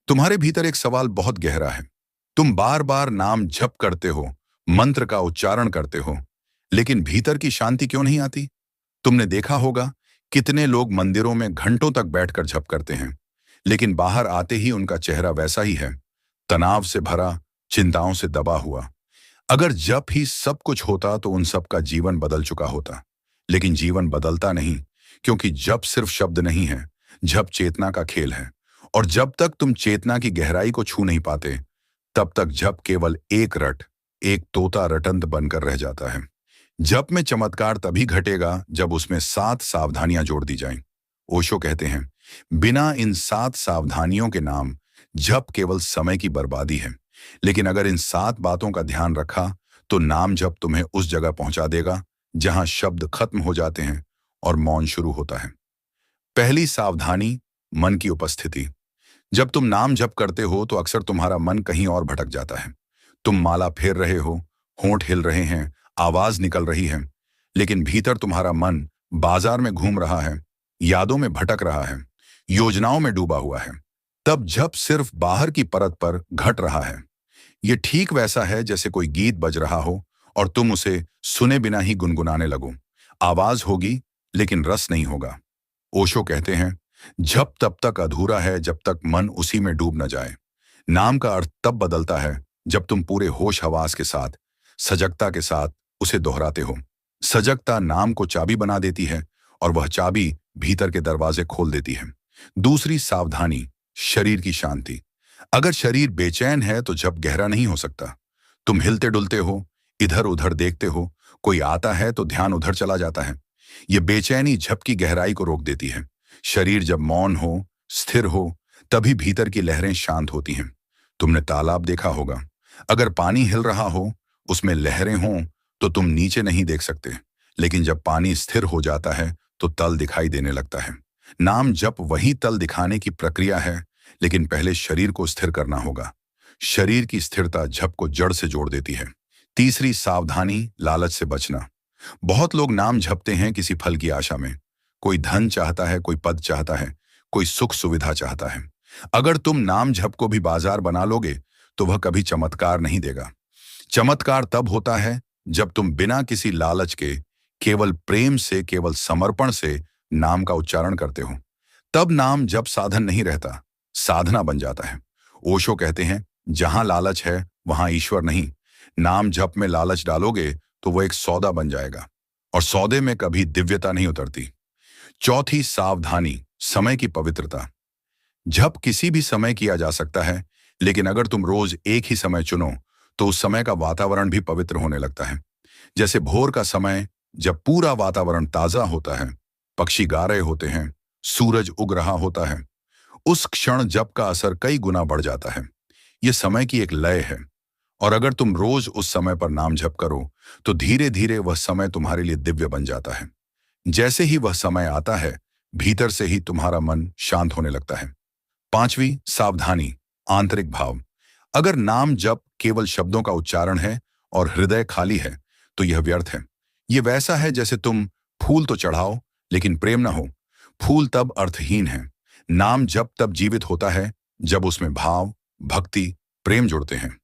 तुम्हारे भीतर एक सवाल बहुत गहरा है। तुम बार बार नाम जप करते हो, मंत्र का उच्चारण करते हो, लेकिन भीतर की शांति क्यों नहीं आती? तुमने देखा होगा कितने लोग मंदिरों में घंटों तक बैठकर जप करते हैं, लेकिन बाहर आते ही उनका चेहरा वैसा ही है, तनाव से भरा, चिंताओं से दबा हुआ। अगर जप ही सब कुछ होता तो उन सब का जीवन बदल चुका होता। लेकिन जीवन बदलता नहीं, क्योंकि जप सिर्फ शब्द नहीं है, जप चेतना का खेल है। और जब तक तुम चेतना की गहराई को छू नहीं पाते, तब तक जप केवल एक रट, एक तोता रटंत बनकर रह जाता है। जप में चमत्कार तभी घटेगा जब उसमें 7 सावधानियां जोड़ दी जाएं। ओशो कहते हैं, बिना इन 7 सावधानियों के नाम जप केवल समय की बर्बादी है। लेकिन अगर इन 7 बातों का ध्यान रखा, तो नाम जप तुम्हें उस जगह पहुंचा देगा जहां शब्द खत्म हो जाते हैं और मौन शुरू होता है। पहली सावधानी, मन की उपस्थिति। जब तुम नाम जप करते हो तो अक्सर तुम्हारा मन कहीं और भटक जाता है। तुम माला फेर रहे हो, होंठ हिल रहे हैं, आवाज निकल रही है, लेकिन भीतर तुम्हारा मन बाजार में घूम रहा है, यादों में भटक रहा है, योजनाओं में डूबा हुआ है। तब जप सिर्फ बाहर की परत पर घट रहा है। ये ठीक वैसा है जैसे कोई गीत बज रहा हो और तुम उसे सुने बिना ही गुनगुनाने लगो। आवाज होगी, लेकिन रस नहीं होगा। ओशो कहते हैं, जप तब तक अधूरा है जब तक मन उसी में डूब न जाए। नाम का अर्थ तब बदलता है जब तुम पूरे होश हवास के साथ, सजगता के साथ उसे दोहराते हो। सजगता नाम को चाबी बना देती है और वह चाबी भीतर के दरवाजे खोल देती है। दूसरी सावधानी, शरीर की शांति। अगर शरीर बेचैन है तो जप गहरा नहीं हो सकता। तुम हिलते डुलते हो, इधर उधर देखते हो, कोई आता है तो ध्यान उधर चला जाता है। यह बेचैनी जप की गहराई को रोक देती है। शरीर जब मौन हो, स्थिर हो, तभी भीतर की लहरें शांत होती हैं। तुमने तालाब देखा होगा, अगर पानी हिल रहा हो, उसमें लहरें हों, तो तुम नीचे नहीं देख सकते। लेकिन जब पानी स्थिर हो जाता है तो तल दिखाई देने लगता है। नाम जप वही तल दिखाने की प्रक्रिया है, लेकिन पहले शरीर को स्थिर करना होगा। शरीर की स्थिरता जप को जड़ से जोड़ देती है। तीसरी सावधानी, लालच से बचना। बहुत लोग नाम जपते हैं किसी फल की आशा में। कोई धन चाहता है, कोई पद चाहता है, कोई सुख सुविधा चाहता है। अगर तुम नाम जप को भी बाजार बना लोगे तो वह कभी चमत्कार नहीं देगा। चमत्कार तब होता है जब तुम बिना किसी लालच के, केवल प्रेम से, केवल समर्पण से नाम का उच्चारण करते हो। तब नाम जप साधन नहीं रहता, साधना बन जाता है। ओशो कहते हैं, जहां लालच है वहां ईश्वर नहीं। नाम जप में लालच डालोगे तो वो एक सौदा बन जाएगा, और सौदे में कभी दिव्यता नहीं उतरती। चौथी सावधानी, समय की पवित्रता। जप किसी भी समय किया जा सकता है, लेकिन अगर तुम रोज एक ही समय चुनो तो उस समय का वातावरण भी पवित्र होने लगता है। जैसे भोर का समय, जब पूरा वातावरण ताजा होता है, पक्षी गा रहे होते हैं, सूरज उग रहा होता है, उस क्षण जप का असर कई गुना बढ़ जाता है। यह समय की एक लय है, और अगर तुम रोज उस समय पर नाम जप करो तो धीरे धीरे वह समय तुम्हारे लिए दिव्य बन जाता है। जैसे ही वह समय आता है, भीतर से ही तुम्हारा मन शांत होने लगता है। पांचवी सावधानी, आंतरिक भाव। अगर नाम जप केवल शब्दों का उच्चारण है और हृदय खाली है तो यह व्यर्थ है। यह वैसा है जैसे तुम फूल तो चढ़ाओ लेकिन प्रेम ना हो। फूल तब अर्थहीन है। नाम जप तब जीवित होता है जब उसमें भाव, भक्ति, प्रेम जुड़ते हैं।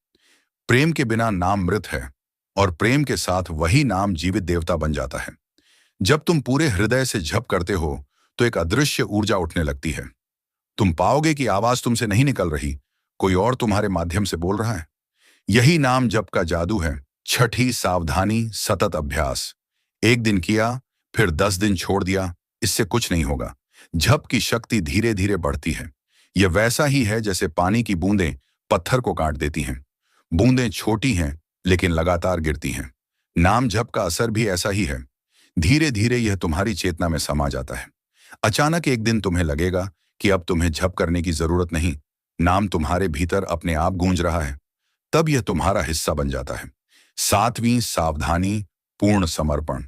प्रेम के बिना नाम मृत है, और प्रेम के साथ वही नाम जीवित देवता बन जाता है। जब तुम पूरे हृदय से जप करते हो तो एक अदृश्य ऊर्जा उठने लगती है। तुम पाओगे कि आवाज तुमसे नहीं निकल रही, कोई और तुम्हारे माध्यम से बोल रहा है। यही नाम जप का जादू है। छठी सावधानी, सतत अभ्यास। एक दिन किया, फिर 10 दिन छोड़ दिया, इससे कुछ नहीं होगा। जप की शक्ति धीरे धीरे बढ़ती है। यह वैसा ही है जैसे पानी की बूंदें पत्थर को काट देती हैं। बूंदें छोटी हैं लेकिन लगातार गिरती हैं। नाम जप का असर भी ऐसा ही है। धीरे धीरे यह तुम्हारी चेतना में समा जाता है। अचानक एक दिन तुम्हें लगेगा कि अब तुम्हें जप करने की जरूरत नहीं, नाम तुम्हारे भीतर अपने आप गूंज रहा है। तब यह तुम्हारा हिस्सा बन जाता है। सातवीं सावधानी, पूर्ण समर्पण।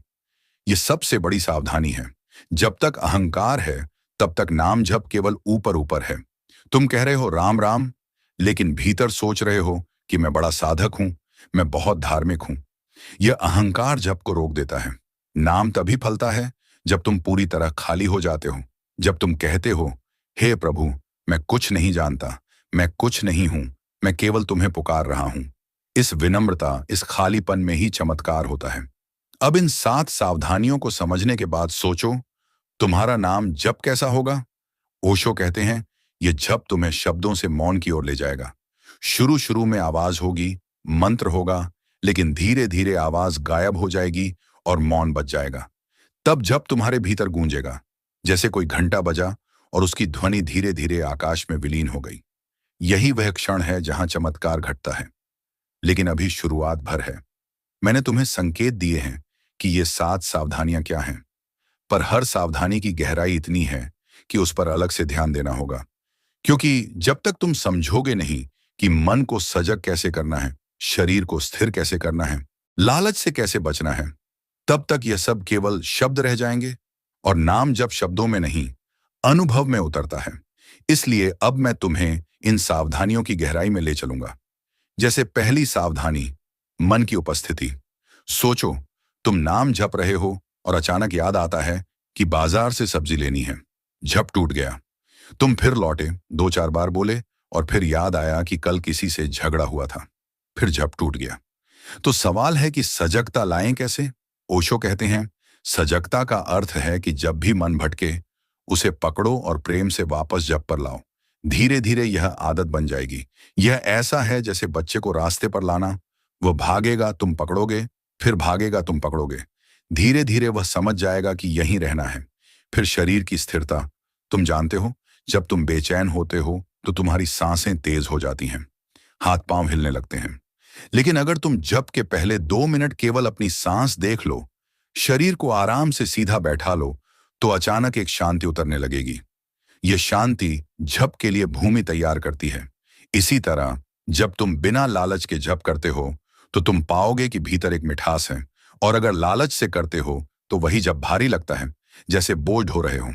यह सबसे बड़ी सावधानी है। जब तक अहंकार है तब तक नाम जप केवल ऊपर ऊपर है। तुम कह रहे हो राम राम, लेकिन भीतर सोच रहे हो कि मैं बड़ा साधक हूं, मैं बहुत धार्मिक हूं। यह अहंकार जप को रोक देता है। नाम तभी फलता है जब तुम पूरी तरह खाली हो जाते हो। जब तुम कहते हो, हे प्रभु, मैं कुछ नहीं जानता, मैं कुछ नहीं हूं, मैं केवल तुम्हें पुकार रहा हूं। इस विनम्रता, इस खालीपन में ही चमत्कार होता है। अब इन 7 सावधानियों को समझने के बाद सोचो, तुम्हारा नाम जप कैसा होगा? ओशो कहते हैं, ये जप तुम्हें शब्दों से मौन की ओर ले जाएगा। शुरू शुरू में आवाज होगी, मंत्र होगा, लेकिन धीरे धीरे आवाज गायब हो जाएगी और मौन बच जाएगा। तब जप तुम्हारे भीतर गूंजेगा, जैसे कोई घंटा बजा और उसकी ध्वनि धीरे धीरे आकाश में विलीन हो गई। यही वह क्षण है जहां चमत्कार घटता है। लेकिन अभी शुरुआत भर है। मैंने तुम्हें संकेत दिए हैं कि ये 7 सावधानियां क्या हैं, पर हर सावधानी की गहराई इतनी है कि उस पर अलग से ध्यान देना होगा। क्योंकि जब तक तुम समझोगे नहीं कि मन को सजग कैसे करना है, शरीर को स्थिर कैसे करना है, लालच से कैसे बचना है, तब तक यह सब केवल शब्द रह जाएंगे। और नाम जब शब्दों में नहीं, अनुभव में उतरता है। इसलिए अब मैं तुम्हें इन सावधानियों की गहराई में ले चलूंगा। जैसे पहली सावधानी, मन की उपस्थिति। सोचो, तुम नाम जप रहे हो और अचानक याद आता है कि बाजार से सब्जी लेनी है। झप टूट गया। तुम फिर लौटे, 2-4 बार बोले और फिर याद आया कि कल किसी से झगड़ा हुआ था। फिर झप टूट गया। तो सवाल है कि सजगता लाएं कैसे? ओशो कहते हैं, सजगता का अर्थ है कि जब भी मन भटके, उसे पकड़ो और प्रेम से वापस जप पर लाओ। धीरे धीरे यह आदत बन जाएगी। यह ऐसा है जैसे बच्चे को रास्ते पर लाना। वह भागेगा, तुम पकड़ोगे, फिर भागेगा, तुम पकड़ोगे। धीरे धीरे वह समझ जाएगा कि यहीं रहना है। फिर शरीर की स्थिरता। तुम जानते हो, जब तुम बेचैन होते हो तो तुम्हारी सांसें तेज हो जाती हैं, हाथ पांव हिलने लगते हैं। लेकिन अगर तुम जप के पहले 2 मिनट केवल अपनी सांस देख लो, शरीर को आराम से सीधा बैठा लो, तो अचानक एक शांति उतरने लगेगी। यह शांति जप के लिए भूमि तैयार करती है। इसी तरह जब तुम बिना लालच के जप करते हो, तो तुम पाओगे कि भीतर एक मिठास है। और अगर लालच से करते हो, तो वही जब भारी लगता है, जैसे बोझ ढो रहे हो।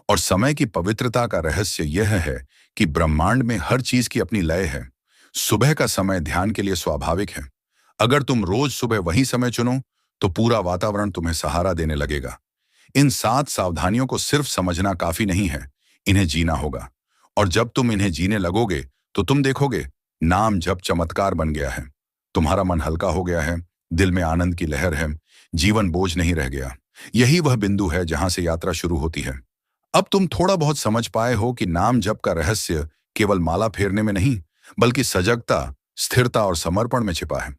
और समय की पवित्रता का रहस्य यह है कि ब्रह्मांड में हर चीज की अपनी लय है। सुबह का समय ध्यान के लिए स्वाभाविक है। अगर तुम रोज सुबह वही समय चुनो, तो पूरा वातावरण तुम्हें सहारा देने लगेगा। इन 7 सावधानियों को सिर्फ समझना काफी नहीं है, इन्हें जीना होगा। और जब तुम इन्हें जीने लगोगे, तो तुम देखोगे, नाम जप चमत्कार बन गया है। तुम्हारा मन हल्का हो गया है, दिल में आनंद की लहर है, जीवन बोझ नहीं रह गया। यही वह बिंदु है जहां से यात्रा शुरू होती है। अब तुम थोड़ा बहुत समझ पाए हो कि नाम जप का रहस्य केवल माला फेरने में नहीं, बल्कि सजगता, स्थिरता और समर्पण में छिपा है।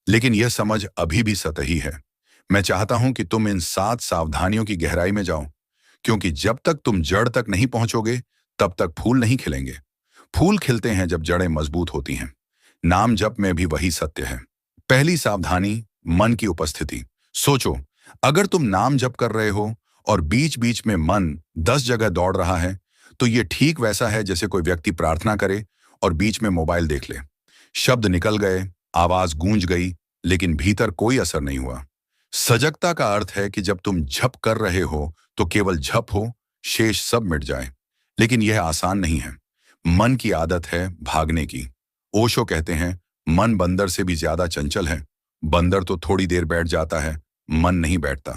लेकिन यह समझ अभी भी सतही है। मैं चाहता हूं कि तुम इन 7 सावधानियों की गहराई में जाओ, क्योंकि जब तक तुम जड़ तक नहीं पहुंचोगे, तब तक फूल नहीं खिलेंगे। फूल खिलते हैं जब जड़ें मजबूत होती हैं। नाम जप में भी वही सत्य है। पहली सावधानी, मन की उपस्थिति। सोचो, अगर तुम नाम जप कर रहे हो और बीच बीच में मन 10 जगह दौड़ रहा है, तो यह ठीक वैसा है जैसे कोई व्यक्ति प्रार्थना करे और बीच में मोबाइल देख ले। शब्द निकल गए, आवाज गूंज गई, लेकिन भीतर कोई असर नहीं हुआ। सजगता का अर्थ है कि जब तुम झप कर रहे हो, तो केवल झप हो, शेष सब मिट जाए। लेकिन यह आसान नहीं है। मन की आदत है भागने की। ओशो कहते हैं, मन बंदर से भी ज्यादा चंचल है। बंदर तो थोड़ी देर बैठ जाता है, मन नहीं बैठता।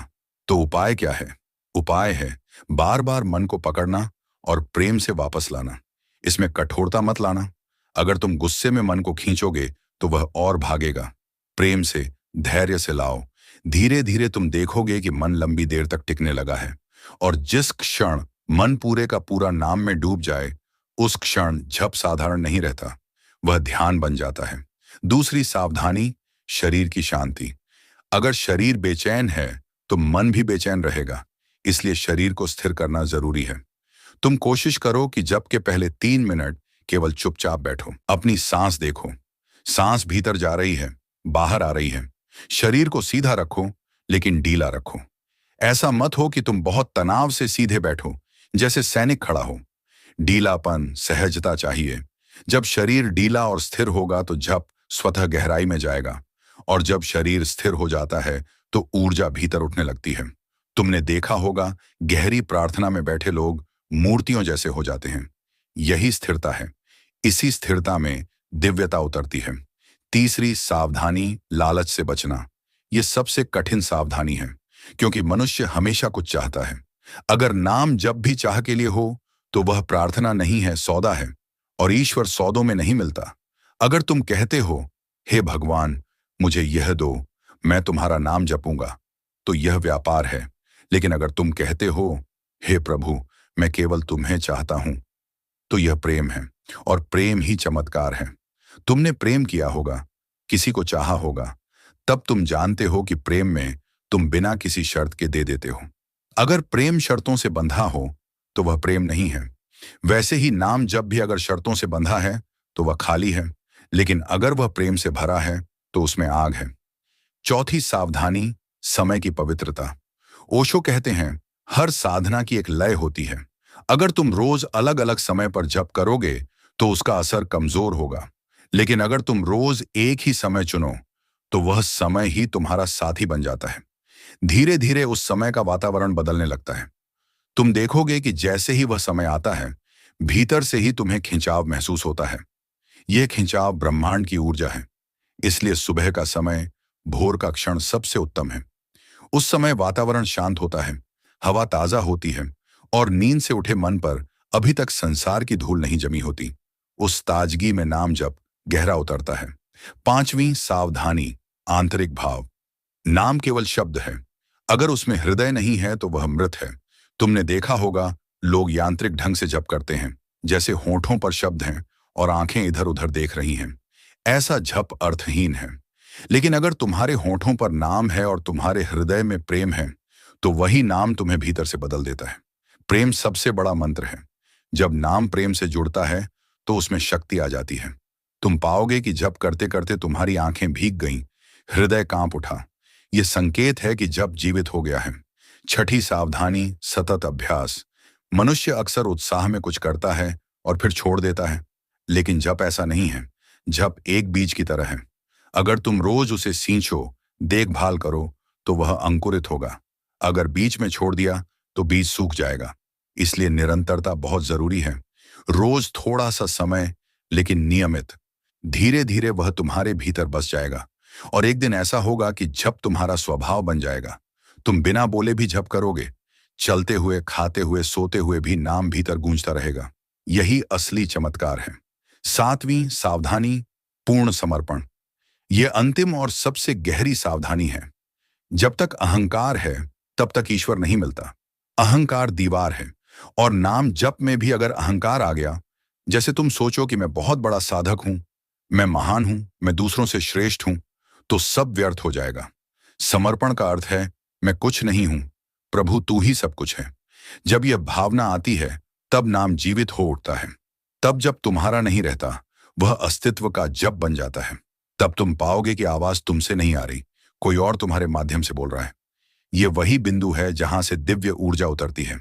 तो उपाय क्या है? उपाय है बार बार मन को पकड़ना और प्रेम से वापस लाना। इसमें कठोरता मत लाना। अगर तुम गुस्से में मन को खींचोगे, तो वह और भागेगा। प्रेम से, धैर्य से लाओ। धीरे धीरे तुम देखोगे कि मन लंबी देर तक टिकने लगा है। और जिस क्षण मन पूरे का पूरा नाम में डूब जाए, उस क्षण झप साधारण नहीं रहता, वह ध्यान बन जाता है। दूसरी सावधानी, शरीर की शांति। अगर शरीर बेचैन है, तो मन भी बेचैन रहेगा। इसलिए शरीर को स्थिर करना जरूरी है। तुम कोशिश करो कि जप के पहले 3 मिनट केवल चुपचाप बैठो। अपनी सांस देखो। सांस भीतर जा रही है, बाहर आ रही है। शरीर को सीधा रखो, लेकिन ढीला रखो। ऐसा मत हो कि तुम बहुत तनाव से सीधे बैठो, जैसे सैनिक खड़ा हो। ढीलापन, सहजता चाहिए। जब शरीर ढीला और स्थिर होगा, तो जप स्वतः गहराई में जाएगा। और जब शरीर स्थिर हो जाता है, तो ऊर्जा भीतर उठने लगती है। तुमने देखा होगा, गहरी प्रार्थना में बैठे लोग मूर्तियों जैसे हो जाते हैं। यही स्थिरता है। इसी स्थिरता में दिव्यता उतरती है। तीसरी सावधानी, लालच से बचना। यह सबसे कठिन सावधानी है, क्योंकि मनुष्य हमेशा कुछ चाहता है। अगर नाम जब भी चाह के लिए हो, तो वह प्रार्थना नहीं है, सौदा है। और ईश्वर सौदों में नहीं मिलता। अगर तुम कहते हो, हे भगवान, मुझे यह दो, मैं तुम्हारा नाम जपूंगा, तो यह व्यापार है। लेकिन अगर तुम कहते हो, हे प्रभु, मैं केवल तुम्हें चाहता हूं, तो यह प्रेम है। और प्रेम ही चमत्कार है। तुमने प्रेम किया होगा, किसी को चाहा होगा, तब तुम जानते हो कि प्रेम में तुम बिना किसी शर्त के दे देते हो। अगर प्रेम शर्तों से बंधा हो तो वह प्रेम नहीं है। वैसे ही नाम जब भी अगर शर्तों से बंधा है तो वह खाली है, लेकिन अगर वह प्रेम से भरा है तो उसमें आग है। चौथी सावधानी, समय की पवित्रता। ओशो कहते हैं, हर साधना की एक लय होती है। अगर तुम रोज अलग अलग समय पर जप करोगे तो उसका असर कमजोर होगा, लेकिन अगर तुम रोज एक ही समय चुनो तो वह समय ही तुम्हारा साथी बन जाता है। धीरे धीरे उस समय का वातावरण बदलने लगता है। तुम देखोगे कि जैसे ही वह समय आता है, भीतर से ही तुम्हें खिंचाव महसूस होता है। यह खिंचाव ब्रह्मांड की ऊर्जा है। इसलिए सुबह का समय, भोर का क्षण सबसे उत्तम है। उस समय वातावरण शांत होता है, हवा ताजा होती है और नींद से उठे मन पर अभी तक संसार की धूल नहीं जमी होती। उस ताजगी में नाम जप गहरा उतरता है। पांचवी सावधानी, आंतरिक भाव। नाम केवल शब्द है, अगर उसमें हृदय नहीं है तो वह मृत है। तुमने देखा होगा, लोग यांत्रिक ढंग से जप करते हैं, जैसे होठों पर शब्द हैं और आंखें इधर उधर देख रही हैं। ऐसा जप अर्थहीन है। लेकिन अगर तुम्हारे होठों पर नाम है और तुम्हारे हृदय में प्रेम है, तो वही नाम तुम्हें भीतर से बदल देता है। प्रेम सबसे बड़ा मंत्र है। जब नाम प्रेम से जुड़ता है तो उसमें शक्ति आ जाती है। तुम पाओगे कि जप करते करते तुम्हारी आंखें भीग गईं, हृदय कांप उठा। यह संकेत है कि जप जीवित हो गया है। छठी सावधानी, सतत अभ्यास। मनुष्य अक्सर उत्साह में कुछ करता है और फिर छोड़ देता है, लेकिन जप ऐसा नहीं है। जप एक बीज की तरह है। अगर तुम रोज उसे सींचो, देखभाल करो, तो वह अंकुरित होगा। अगर बीच में छोड़ दिया तो बीज सूख जाएगा। इसलिए निरंतरता बहुत जरूरी है। रोज थोड़ा सा समय, लेकिन नियमित। धीरे धीरे वह तुम्हारे भीतर बस जाएगा और एक दिन ऐसा होगा कि जप तुम्हारा स्वभाव बन जाएगा। तुम बिना बोले भी जप करोगे, चलते हुए, खाते हुए, सोते हुए भी नाम भीतर गूंजता रहेगा। यही असली चमत्कार है। सातवीं सावधानी, पूर्ण समर्पण। यह अंतिम और सबसे गहरी सावधानी है। जब तक अहंकार है तब तक ईश्वर नहीं मिलता। अहंकार दीवार है, और नाम जप में भी अगर अहंकार आ गया, जैसे तुम सोचो कि मैं बहुत बड़ा साधक हूं, मैं महान हूं, मैं दूसरों से श्रेष्ठ हूं, तो सब व्यर्थ हो जाएगा। समर्पण का अर्थ है, मैं कुछ नहीं हूं, प्रभु तू ही सब कुछ है। जब यह भावना आती है तब नाम जीवित हो उठता है। तब जब तुम्हारा नहीं रहता, वह अस्तित्व का जप बन जाता है। तब तुम पाओगे कि आवाज तुमसे नहीं आ रही, कोई और तुम्हारे माध्यम से बोल रहा है। यह वही बिंदु है जहां से दिव्य ऊर्जा उतरती है।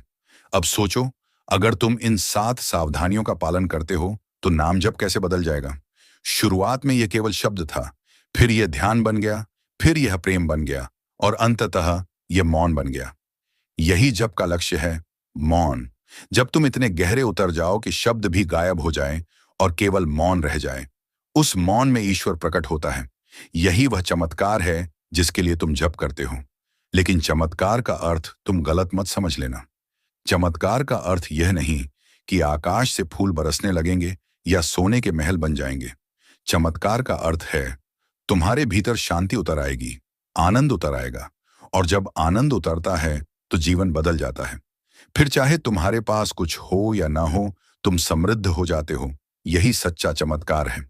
अब सोचो, अगर तुम इन 7 सावधानियों का पालन करते हो तो नाम जप कैसे बदल जाएगा। शुरुआत में यह केवल शब्द था, फिर यह ध्यान बन गया, फिर यह प्रेम बन गया और अंततः यह मौन बन गया। यही जप का लक्ष्य है, मौन। जब तुम इतने गहरे उतर जाओ कि शब्द भी गायब हो जाए और केवल मौन रह जाए, उस मौन में ईश्वर प्रकट होता है। यही वह चमत्कार है जिसके लिए तुम जप करते हो। लेकिन चमत्कार का अर्थ तुम गलत मत समझ लेना। चमत्कार का अर्थ यह नहीं कि आकाश से फूल बरसने लगेंगे या सोने के महल बन जाएंगे। चमत्कार का अर्थ है, तुम्हारे भीतर शांति उतर आएगी, आनंद उतर आएगा, और जब आनंद उतरता है तो जीवन बदल जाता है। फिर चाहे तुम्हारे पास कुछ हो या ना हो, तुम समृद्ध हो जाते हो। यही सच्चा चमत्कार है।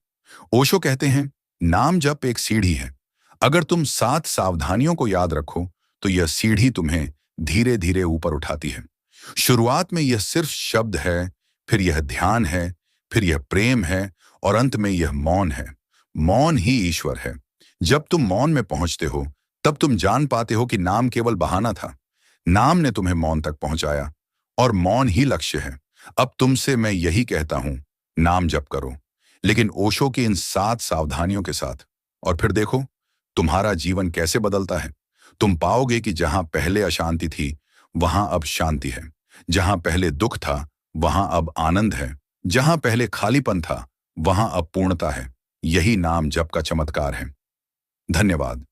ओशो कहते हैं, नाम जप एक सीढ़ी है। अगर तुम 7 सावधानियों को याद रखो तो यह सीढ़ी तुम्हें धीरे धीरे ऊपर उठाती है। शुरुआत में यह सिर्फ शब्द है, फिर यह ध्यान है, फिर यह प्रेम है और अंत में यह मौन है। मौन ही ईश्वर है। जब तुम मौन में पहुंचते हो तब तुम जान पाते हो कि नाम केवल बहाना था। नाम ने तुम्हें मौन तक पहुंचाया और मौन ही लक्ष्य है। अब तुमसे मैं यही कहता हूं, नाम जप करो, लेकिन ओशो की इन 7 सावधानियों के साथ। और फिर देखो तुम्हारा जीवन कैसे बदलता है। तुम पाओगे कि जहां पहले अशांति थी वहां अब शांति है, जहां पहले दुख था वहां अब आनंद है, जहां पहले खालीपन था वहां अब पूर्णता है। यही नाम जप का चमत्कार है। धन्यवाद।